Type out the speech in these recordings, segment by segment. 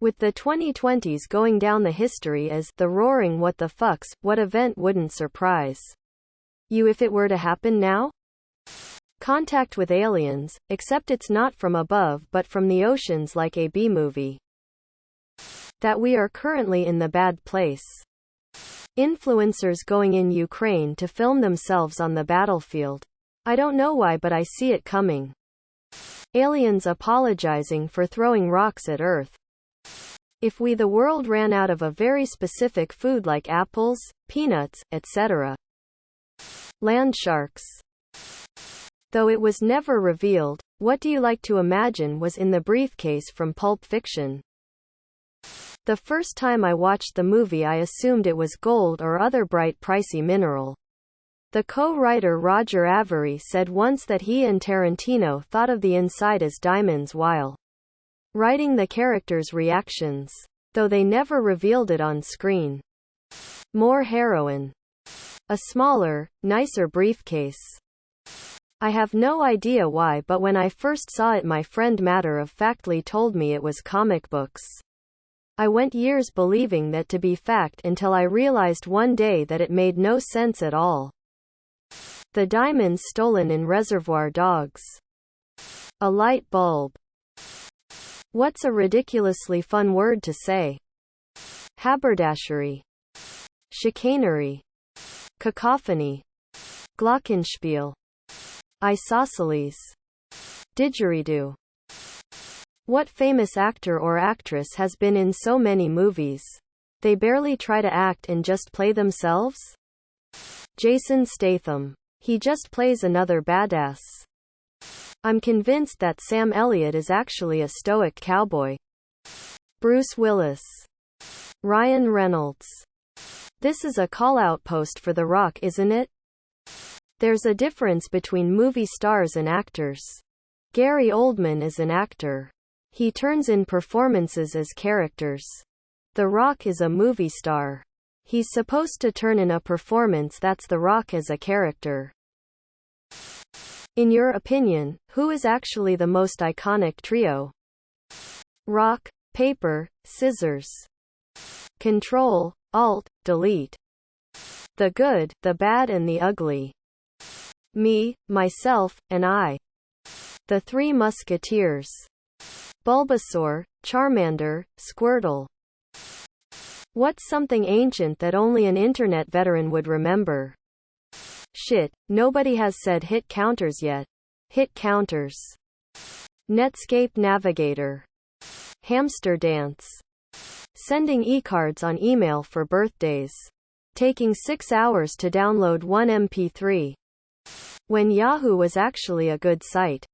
With the 2020s going down the history as the roaring what the fucks, what event wouldn't surprise you if it were to happen now? Contact with aliens, except it's not from above but from the oceans like a B-movie. That we are currently in the bad place. Influencers going in Ukraine to film themselves on the battlefield. I don't know why but I see it coming. Aliens apologizing for throwing rocks at Earth. If we the world ran out of a very specific food like apples, peanuts, etc. Land sharks. Though it was never revealed, what do you like to imagine was in the briefcase from Pulp Fiction? The first time I watched the movie I assumed it was gold or other bright pricey mineral. The co-writer Roger Avary said once that he and Tarantino thought of the inside as diamonds while writing the characters' reactions, though they never revealed it on screen. More heroin. A smaller, nicer briefcase. I have no idea why but when I first saw it my friend matter-of-factly told me it was comic books. I went years believing that to be fact until I realized one day that it made no sense at all. The diamonds stolen in Reservoir Dogs. A light bulb. What's a ridiculously fun word to say? Haberdashery. Chicanery. Cacophony. Glockenspiel. Isosceles. Didgeridoo. What famous actor or actress has been in so many movies? They barely try to act and just play themselves? Jason Statham. He just plays another badass. I'm convinced that Sam Elliott is actually a stoic cowboy. Bruce Willis. Ryan Reynolds. This is a call-out post for The Rock, isn't it? There's a difference between movie stars and actors. Gary Oldman is an actor. He turns in performances as characters. The Rock is a movie star. He's supposed to turn in a performance that's The Rock as a character. In your opinion, who is actually the most iconic trio? Rock, paper, scissors. Control, Alt, Delete. The good, the bad and the ugly. Me, myself, and I. The Three Musketeers. Bulbasaur, Charmander, Squirtle. What's something ancient that only an internet veteran would remember? Shit, nobody has said hit counters yet. Hit counters. Netscape Navigator. Hamster dance. Sending e-cards on email for birthdays. Taking 6 hours to download one MP3. When Yahoo was actually a good site.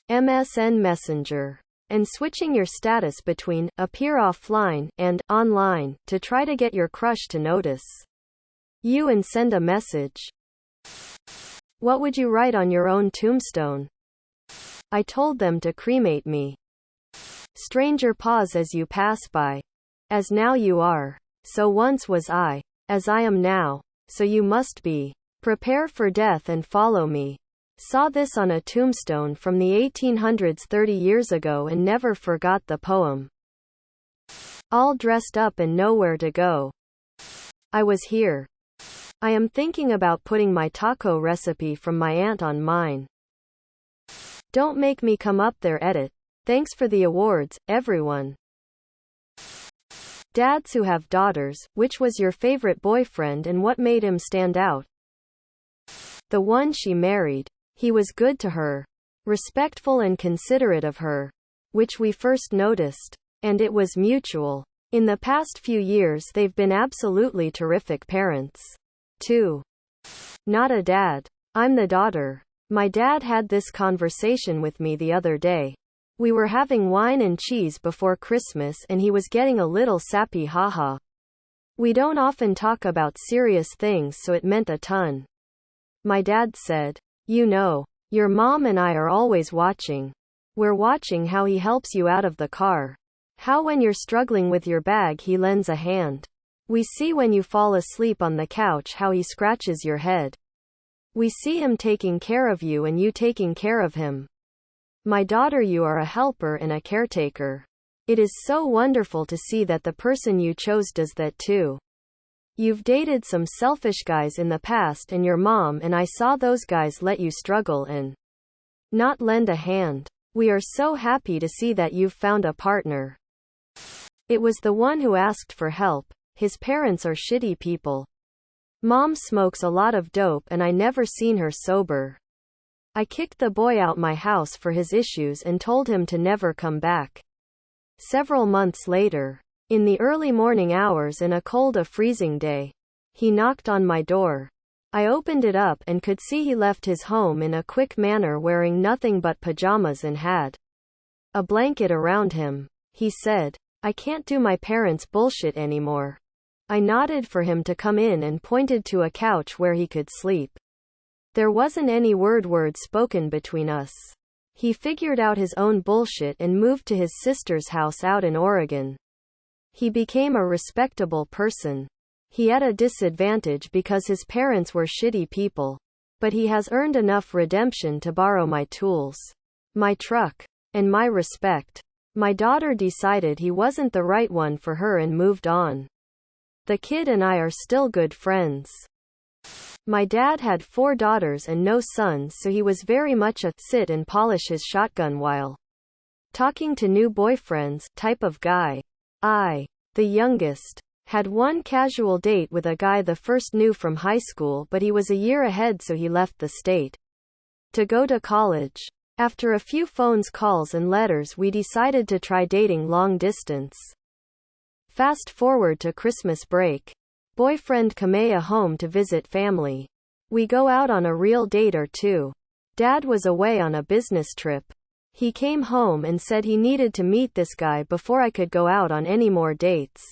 MSN Messenger. And switching your status between appear offline and online to try to get your crush to notice you and send a message. What would you write on your own tombstone? I told them to cremate me. Stranger pause as you pass by. As now you are. So once was I. As I am now. So you must be. Prepare for death and follow me. Saw this on a tombstone from the 1800s 30 years ago and never forgot the poem. All dressed up and nowhere to go. I was here. I am thinking about putting my taco recipe from my aunt on mine. Don't make me come up there. Edit. Thanks for the awards, everyone. Dads who have daughters, which was your favorite boyfriend and what made him stand out? The one she married. He was good to her. Respectful and considerate of her. Which we first noticed. And it was mutual. In the past few years they've been absolutely terrific parents. 2. Not a dad. I'm the daughter. My dad had this conversation with me the other day. We were having wine and cheese before Christmas and he was getting a little sappy, haha. We don't often talk about serious things so it meant a ton. My dad said, you know, your mom and I are always watching. We're watching how he helps you out of the car. How when you're struggling with your bag he lends a hand. We see when you fall asleep on the couch how he scratches your head. We see him taking care of you and you taking care of him. My daughter, you are a helper and a caretaker. It is so wonderful to see that the person you chose does that too. You've dated some selfish guys in the past, and your mom and I saw those guys let you struggle and not lend a hand. We are so happy to see that you've found a partner. It was the one who asked for help. His parents are shitty people. Mom smokes a lot of dope and I never seen her sober. I kicked the boy out my house for his issues and told him to never come back. Several months later, in the early morning hours in a cold freezing day, he knocked on my door. I opened it up and could see he left his home in a quick manner wearing nothing but pajamas and had a blanket around him. He said, "I can't do my parents' bullshit anymore." I nodded for him to come in and pointed to a couch where he could sleep. There wasn't any word spoken between us. He figured out his own bullshit and moved to his sister's house out in Oregon. He became a respectable person. He had a disadvantage because his parents were shitty people. But he has earned enough redemption to borrow my tools, my truck, and my respect. My daughter decided he wasn't the right one for her and moved on. The kid and I are still good friends. My dad had 4 daughters and no sons, so he was very much a sit and polish his shotgun while talking to new boyfriends type of guy. I, the youngest, had one casual date with a guy the first knew from high school, but he was a year ahead, so he left the state to go to college. After a few calls and letters, we decided to try dating long distance. Fast forward to Christmas break. Boyfriend Kamea home to visit family. We go out on a real date or two. Dad was away on a business trip. He came home and said he needed to meet this guy before I could go out on any more dates.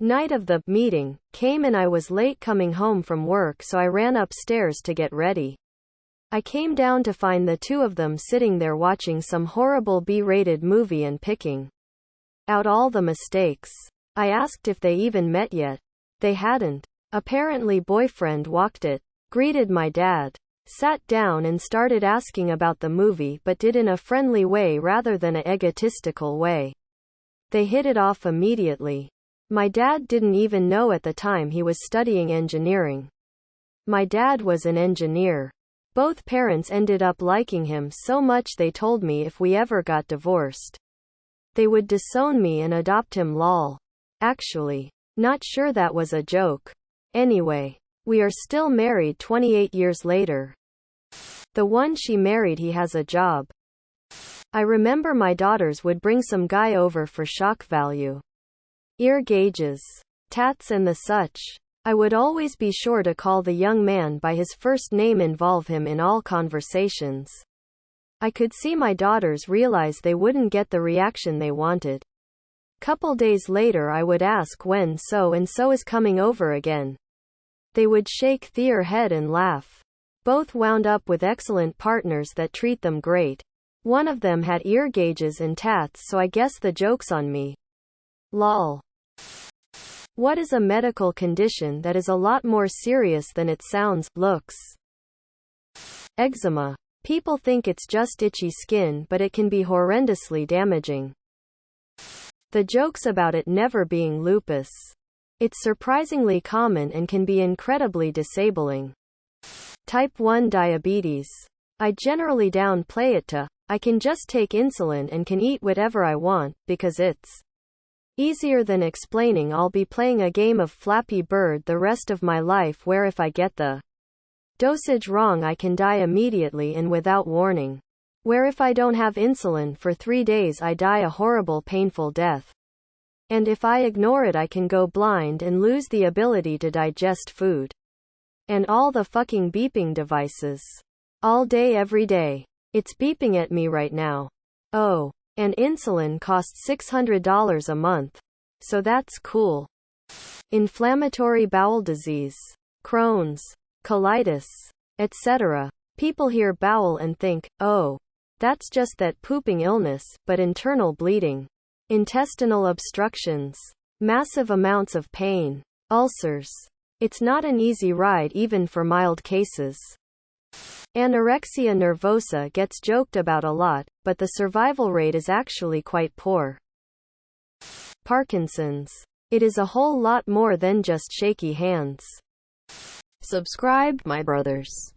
Night of the meeting came and I was late coming home from work, so I ran upstairs to get ready. I came down to find the two of them sitting there watching some horrible B-rated movie and picking out all the mistakes. I asked if they even met yet. They hadn't. Apparently boyfriend walked it, greeted my dad, sat down and started asking about the movie, but did in a friendly way rather than an egotistical way. They hit it off immediately. My dad didn't even know at the time he was studying engineering. My dad was an engineer. Both parents ended up liking him so much they told me if we ever got divorced, they would disown me and adopt him lol. Actually, not sure that was a joke. Anyway, we are still married 28 years later. The one she married, he has a job. I remember my daughters would bring some guy over for shock value. Ear gauges, tats and the such. I would always be sure to call the young man by his first name, involve him in all conversations. I could see my daughters realize they wouldn't get the reaction they wanted. Couple days later I would ask when so-and-so is coming over again. They would shake their head and laugh. Both wound up with excellent partners that treat them great. One of them had ear gauges and tats, so I guess the joke's on me. Lol. What is a medical condition that is a lot more serious than it sounds? Looks. Eczema. People think it's just itchy skin, but it can be horrendously damaging. The joke's about it never being lupus. It's surprisingly common and can be incredibly disabling. Type 1 diabetes. I generally downplay it to, I can just take insulin and can eat whatever I want, because it's easier than explaining I'll be playing a game of Flappy Bird the rest of my life where if I get the dosage wrong I can die immediately and without warning. Where if I don't have insulin for 3 days I die a horrible painful death. And if I ignore it I can go blind and lose the ability to digest food. And all the fucking beeping devices. All day every day. It's beeping at me right now. Oh. And insulin costs $600 a month. So that's cool. Inflammatory bowel disease, Crohn's, colitis, etc. People hear bowel and think, oh, that's just that pooping illness, but internal bleeding, intestinal obstructions, massive amounts of pain, ulcers. It's not an easy ride even for mild cases. Anorexia nervosa gets joked about a lot, but the survival rate is actually quite poor. Parkinson's. It is a whole lot more than just shaky hands. Subscribe, my brothers.